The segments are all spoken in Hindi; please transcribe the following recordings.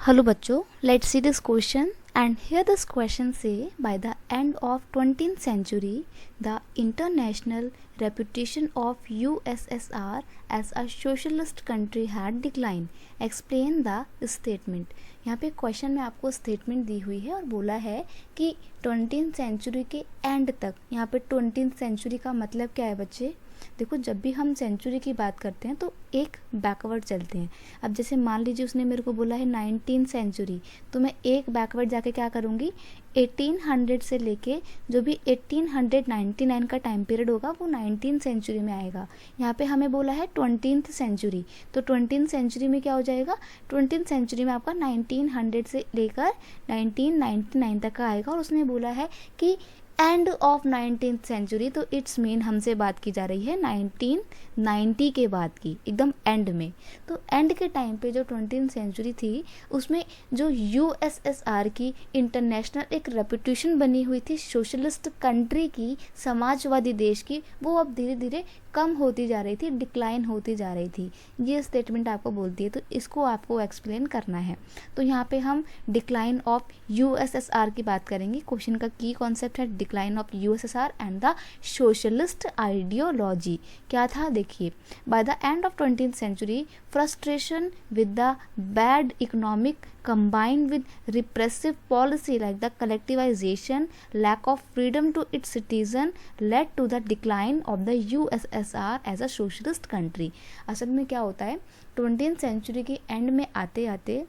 Hello बच्चों, let's see this question. And here this question say, by the end of 20th century, the international reputation of USSR as a socialist country had declined. Explain the statement. यहाँ पे क्वेश्चन में आपको स्टेटमेंट दी हुई है और बोला है कि 20th सेंचुरी के एंड तक, यहाँ पे 20th सेंचुरी का मतलब क्या है बच्चे? देखो, जब भी हम सेंचुरी की बात करते हैं तो एक बैकवर्ड चलते हैं. अब जैसे मान लीजिए उसने मेरे को बोला है 19th सेंचुरी, तो मैं एक बैकवर्ड जाके क्या करूँगी, 1800 से लेके जो भी 1899 का टाइम पीरियड होगा वो 19th सेंचुरी में आएगा. यहाँ पे हमें बोला है 20th सेंचुरी, तो 20th सेंचुरी में क्या हो जाएगा, 20th सेंचुरी में आपका 1900 से लेकर 1999 तक का आएगा. और उसने बोला है कि एंड ऑफ 19th सेंचुरी, तो इट्स मीन हमसे बात की जा रही है 1990 के बाद की, एकदम एंड में. तो एंड के टाइम पे जो 20th सेंचुरी थी उसमें जो यूएसएसआर की इंटरनेशनल एक रेपुटेशन बनी हुई थी सोशलिस्ट कंट्री की, समाजवादी देश की, वो अब धीरे धीरे कम होती जा रही थी, डिक्लाइन होती जा रही थी. ये स्टेटमेंट आपको बोलती है, तो इसको आपको एक्सप्लेन करना है. तो यहाँ पे हम डिक्लाइन ऑफ यूएसएसआर की बात करेंगे. क्वेश्चन का की कॉन्सेप्ट है decline of USSR and the socialist ideology. क्या था देखिए, by the end of 20th century frustration with the bad economic combined with repressive policy like the collectivization, lack of freedom to its citizen led to the decline of the USSR as a socialist country. असल में क्या होता है, 20th सेंचुरी के एंड में आते आते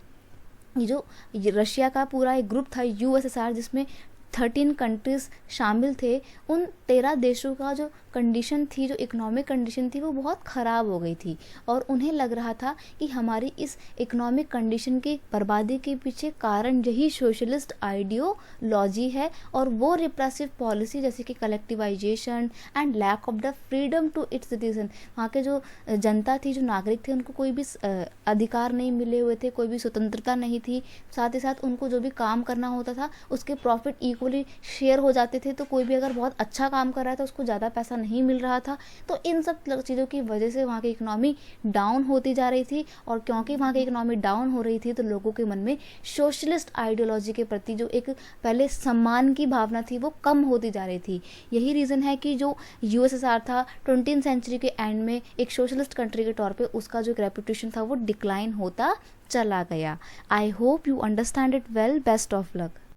ये जो रशिया का पूरा एक ग्रुप था यूएसएसआर, जिसमें 13 कंट्रीज शामिल थे, उन 13 देशों का जो कंडीशन थी, जो इकोनॉमिक कंडीशन थी, वो बहुत ख़राब हो गई थी. और उन्हें लग रहा था कि हमारी इस इकोनॉमिक कंडीशन की बर्बादी के पीछे कारण यही सोशलिस्ट आइडियोलॉजी है और वो रिप्रेसिव पॉलिसी जैसे कि collectivisation and lack of the freedom to its citizen. वहाँ के जो जनता थी, जो नागरिक थे, उनको कोई भी अधिकार नहीं मिले हुए थे, कोई भी स्वतंत्रता नहीं थी. साथ ही साथ उनको जो भी काम करना होता था उसके प्रॉफिट इक्वली शेयर हो जाते थे. तो कोई भी अगर बहुत अच्छा काम कर रहा था उसको ज़्यादा पैसा नहीं मिल रहा था. तो इन सब चीज़ों की वजह से वहाँ की इकोनॉमी डाउन होती जा रही थी. और क्योंकि वहाँ की इकोनॉमी डाउन हो रही थी तो लोगों के मन में सोशलिस्ट आइडियोलॉजी के प्रति जो एक पहले सम्मान की भावना थी वो कम होती जा रही थी. यही रीज़न है कि जो यूएसएसआर था 20th सेंचुरी के एंड में एक सोशलिस्ट कंट्री के तौर पे उसका जो एक रेपुटेशन था वो डिक्लाइन होता चला गया. I hope you understand it well. Best of luck.